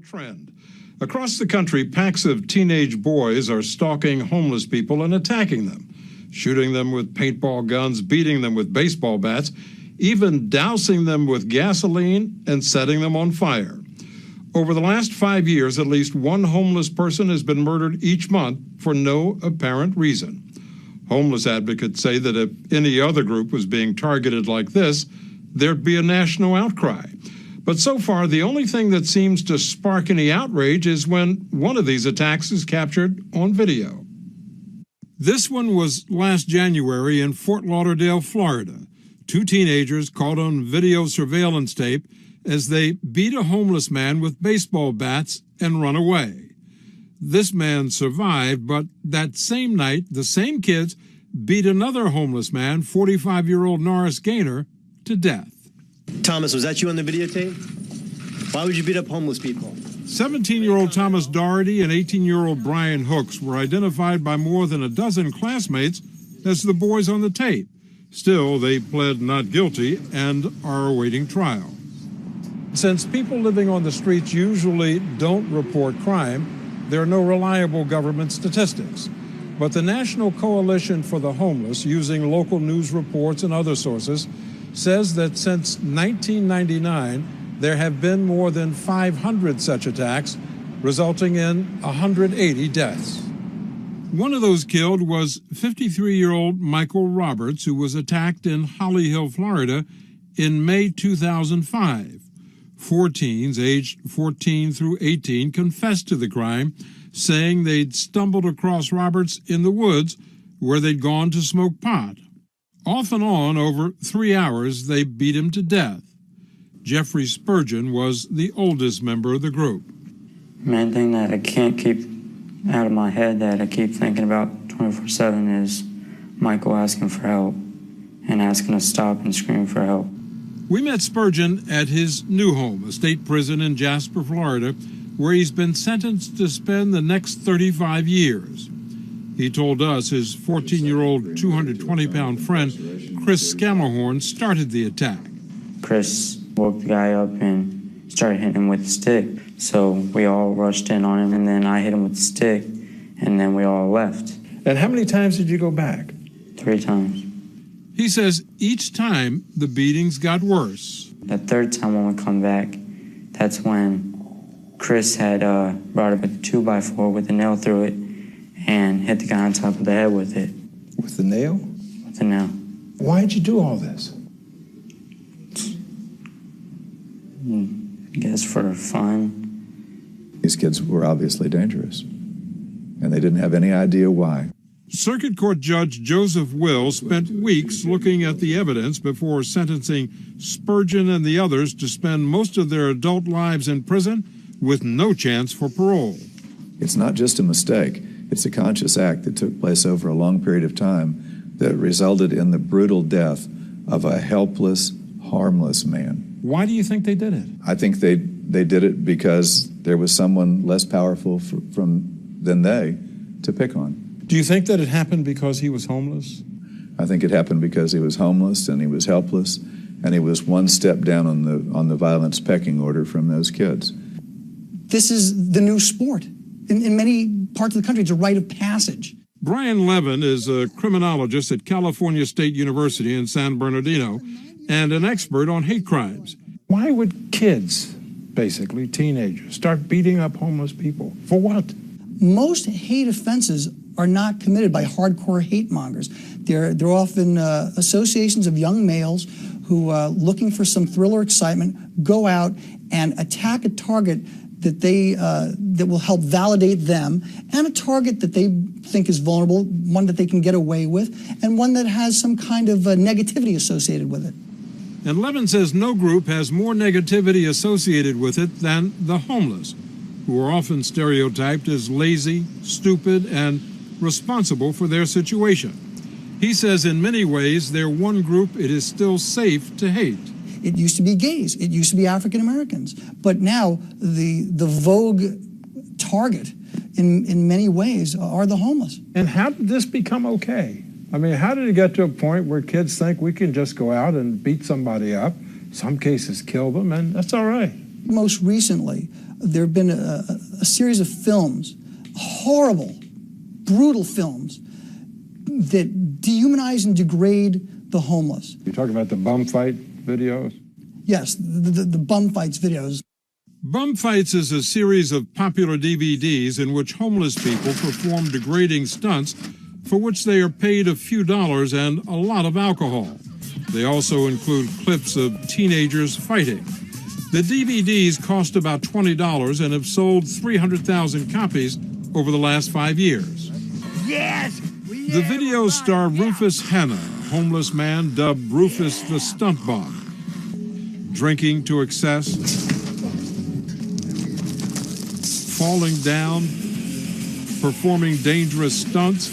trend. Across the country, packs of teenage boys are stalking homeless people and attacking them, shooting them with paintball guns, beating them with baseball bats, even dousing them with gasoline and setting them on fire. Over the last 5 years, at least one homeless person has been murdered each month for no apparent reason. Homeless advocates say that if any other group was being targeted like this, there'd be a national outcry. But so far, the only thing that seems to spark any outrage is when one of these attacks is captured on video. This one was last January in Fort Lauderdale, Florida. Two teenagers caught on video surveillance tape as they beat a homeless man with baseball bats and run away. This man survived, but that same night, the same kids beat another homeless man, 45-year-old Norris Gaynor, to death. Thomas, was that you on the videotape? Why would you beat up homeless people? 17-year-old Thomas Doherty and 18-year-old Brian Hooks were identified by more than a dozen classmates as the boys on the tape. Still, they pled not guilty and are awaiting trial. Since people living on the streets usually don't report crime, there are no reliable government statistics. But the National Coalition for the Homeless, using local news reports and other sources, says that since 1999, there have been more than 500 such attacks, resulting in 180 deaths. One of those killed was 53-year-old Michael Roberts, who was attacked in Holly Hill, Florida, in May 2005. Four teens, aged 14 through 18, confessed to the crime, saying they'd stumbled across Roberts in the woods where they'd gone to smoke pot. Off and on, over 3 hours, they beat him to death. Jeffrey Spurgeon was the oldest member of the group. Main thing that I can't keep out of my head, that I keep thinking about 24/7, is Michael asking for help and asking us to stop and scream for help. We met Spurgeon at his new home, a state prison in Jasper, Florida, where he's been sentenced to spend the next 35 years. He told us his 14-year-old, 220-pound friend, Chris Scammerhorn, started the attack. Chris woke the guy up and started hitting him with a stick. So we all rushed in on him, and then I hit him with the stick, and then we all left. And how many times did you go back? 3 times. He says each time the beatings got worse. The third time when we come back, that's when Chris had brought up a 2x4 with a nail through it and hit the guy on top of the head with it. With the nail? With the nail. Why'd you do all this? I guess for fun. These kids were obviously dangerous, and they didn't have any idea why. Circuit Court Judge Joseph Will spent weeks looking at the evidence before sentencing Spurgeon and the others to spend most of their adult lives in prison with no chance for parole. It's not just a mistake. It's a conscious act that took place over a long period of time that resulted in the brutal death of a helpless, harmless man. Why do you think they did it? I think they did it because there was someone less powerful than they to pick on. Do you think that it happened because he was homeless? I think it happened because he was homeless and he was helpless, and he was one step down on the violence pecking order from those kids. This is the new sport. In many parts of the country, it's a rite of passage. Brian Levin is a criminologist at California State University in San Bernardino and an expert on hate crimes. Why would kids, basically teenagers, start beating up homeless people? For what? Most hate offenses are not committed by hardcore hate mongers. They're often associations of young males who, looking for some thrill or excitement, go out and attack a target that will help validate them, and a target that they think is vulnerable, one that they can get away with, and one that has some kind of negativity associated with it. And Levin says no group has more negativity associated with it than the homeless, who are often stereotyped as lazy, stupid, and responsible for their situation. He says in many ways they're one group it is still safe to hate. It used to be gays. It used to be African Americans. But now the vogue target in many ways are the homeless. And how did this become okay? I mean, how did it get to a point where kids think we can just go out and beat somebody up, some cases kill them, and that's all right? Most recently, There have been a series of films, horrible, brutal films, that dehumanize and degrade the homeless. You're talking about the bum fight videos? Yes, the bum fights videos. Bum Fights is a series of popular DVDs in which homeless people perform degrading stunts for which they are paid a few dollars and a lot of alcohol. They also include clips of teenagers fighting. The DVDs cost about $20 and have sold 300,000 copies over the last 5 years. Yes! The videos star Rufus Hanna, a homeless man dubbed Rufus the Stunt Bum. Drinking to excess, falling down, performing dangerous stunts,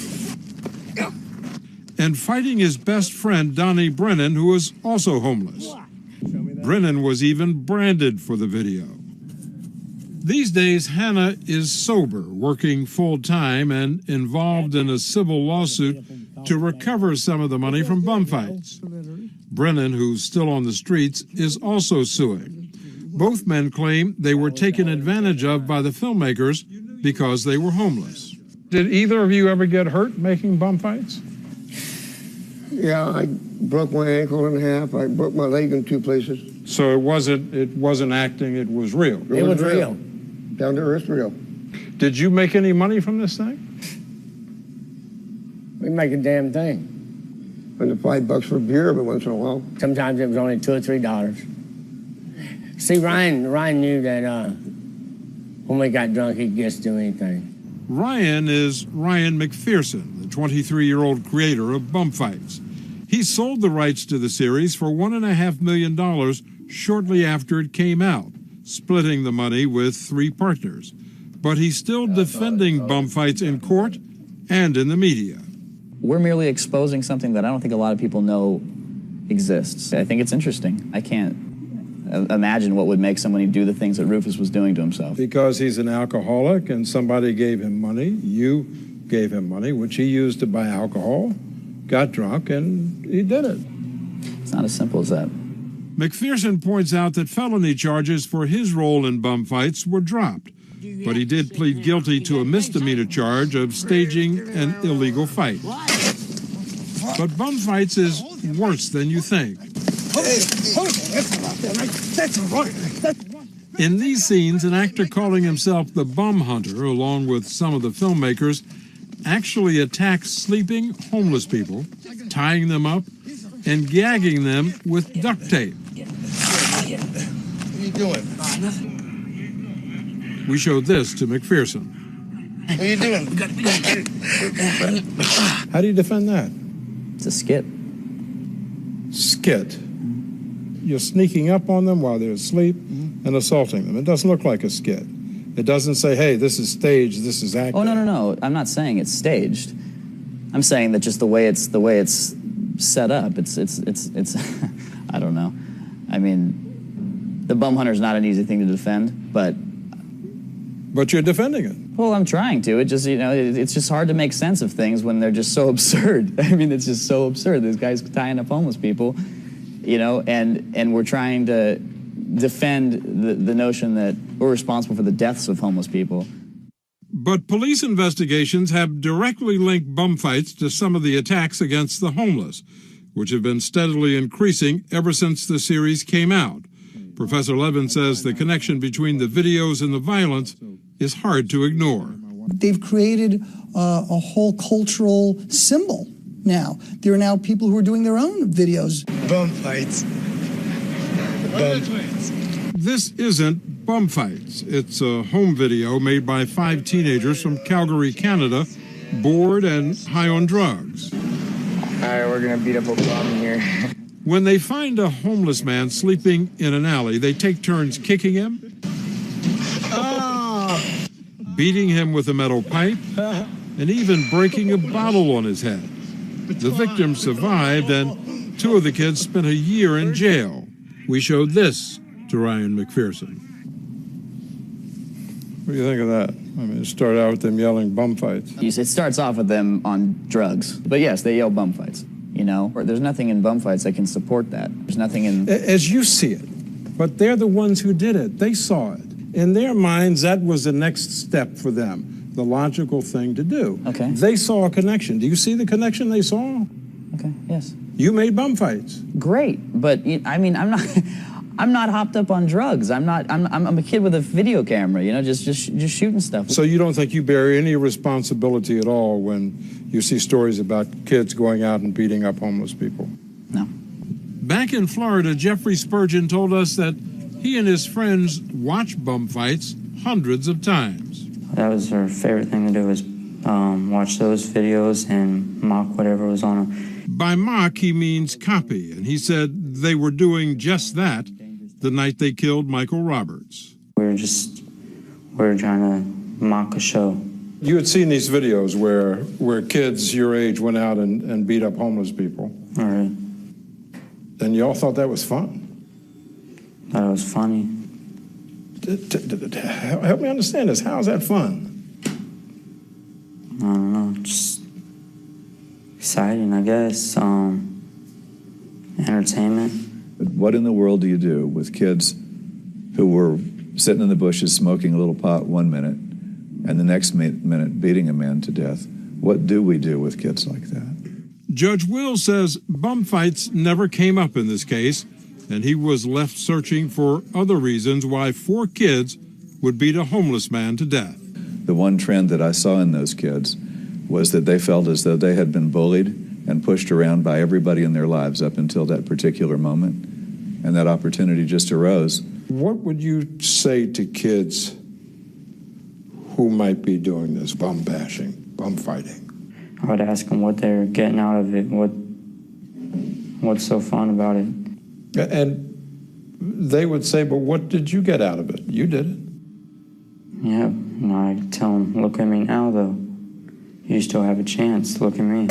and fighting his best friend, Donnie Brennan, who is also homeless. Brennan was even branded for the video. These days, Hannah is sober, working full-time, and involved in a civil lawsuit to recover some of the money from bum fights. Brennan, who's still on the streets, is also suing. Both men claim they were taken advantage of by the filmmakers because they were homeless. Did either of you ever get hurt making bum fights? Yeah, I broke my ankle in half. I broke my leg in 2 places. So it wasn't acting, it was real. It was real. Down to earth real. Did you make any money from this thing? We make a damn thing. And $5 for beer every once in a while. Sometimes it was only $2 or $3. See, Ryan knew that when we got drunk, he'd just do anything. Ryan is Ryan McPherson, the 23-year-old creator of Bum Fights. He sold the rights to the series for $1.5 million shortly after it came out, splitting the money with 3 partners. But he's still defending Bum Fights in court and in the media. We're merely exposing something that I don't think a lot of people know exists. I think it's interesting. I can't imagine what would make somebody do the things that Rufus was doing to himself. Because he's an alcoholic and somebody gave him money, you gave him money, which he used to buy alcohol, got drunk, and he did it. It's not as simple as that. McPherson points out that felony charges for his role in Bum Fights were dropped, but he did plead guilty to a misdemeanor charge of staging an illegal fight. But Bum Fights is worse than you think. In these scenes, an actor calling himself the Bum Hunter, along with some of the filmmakers, actually attacks sleeping homeless people, tying them up and gagging them with duct tape. What are you doing? We showed this to McPherson. What are you doing? How do you defend that? It's a skit. Skit. You're sneaking up on them while they're asleep and assaulting them. It doesn't look like a skit. It doesn't say, hey, this is staged, this is acting. Oh, no. I'm not saying it's staged. I'm saying that just the way it's set up, it's I don't know. I mean, the Bum Hunter's not an easy thing to defend, but you're defending it. Well, I'm trying to. It just, it's just hard to make sense of things when they're just so absurd. I mean, it's just so absurd. This guy's tying up homeless people, and we're trying to defend the notion that we're responsible for the deaths of homeless people. But police investigations have directly linked Bum Fights to some of the attacks against the homeless, which have been steadily increasing ever since the series came out. Professor Levin says the connection between the videos and the violence is hard to ignore. They've created a whole cultural symbol now. There are now people who are doing their own videos. Bum Fights. Bum Fights. This isn't Bum Fights. It's a home video made by 5 teenagers from Calgary, Canada, bored and high on drugs. All right, we're gonna beat up a bum here. When they find a homeless man sleeping in an alley, they take turns kicking him, beating him with a metal pipe, and even breaking a bottle on his head. The victim survived, and 2 of the kids spent a year in jail. We showed this to Ryan McPherson. What do you think of that? I mean, it started out with them yelling Bum Fights. It starts off with them on drugs. But yes, they yell Bum Fights, There's nothing in Bum Fights that can support that. There's nothing in... As you see it. But they're the ones who did it. They saw it. In their minds, that was the next step for them, the logical thing to do. Okay. They saw a connection. Do you see the connection they saw? Okay, yes. You made bum fights. Great, but I mean, I'm not, I'm not hopped up on drugs. I'm a kid with a video camera, you know, just shooting stuff. So you don't think you bear any responsibility at all when you see stories about kids going out and beating up homeless people? No. Back in Florida, Jeffrey Spurgeon told us that he and his friends watch bum fights hundreds of times. That was her favorite thing to do, was watch those videos and mock whatever was on them. By mock, he means copy, and he said they were doing just that the night they killed Michael Roberts. We were trying to mock a show. You had seen these videos where kids your age went out and beat up homeless people. All right. And you all thought that was fun. Thought it was funny. Help me understand this. How is that fun? I don't know, just exciting, I guess. Entertainment. What in the world do you do with kids who were sitting in the bushes smoking a little pot 1 minute and the next minute beating a man to death? What do we do with kids like that? Judge Will says bum fights never came up in this case, and he was left searching for other reasons why 4 kids would beat a homeless man to death. The one trend that I saw in those kids was that they felt as though they had been bullied and pushed around by everybody in their lives up until that particular moment, and that opportunity just arose. What would you say to kids who might be doing this bum bashing, bum fighting? I would ask them what they're getting out of it, what's so fun about it. And they would say, but what did you get out of it? You did it. Yeah, and I tell them, look at me now, though. You still have a chance. Look at me.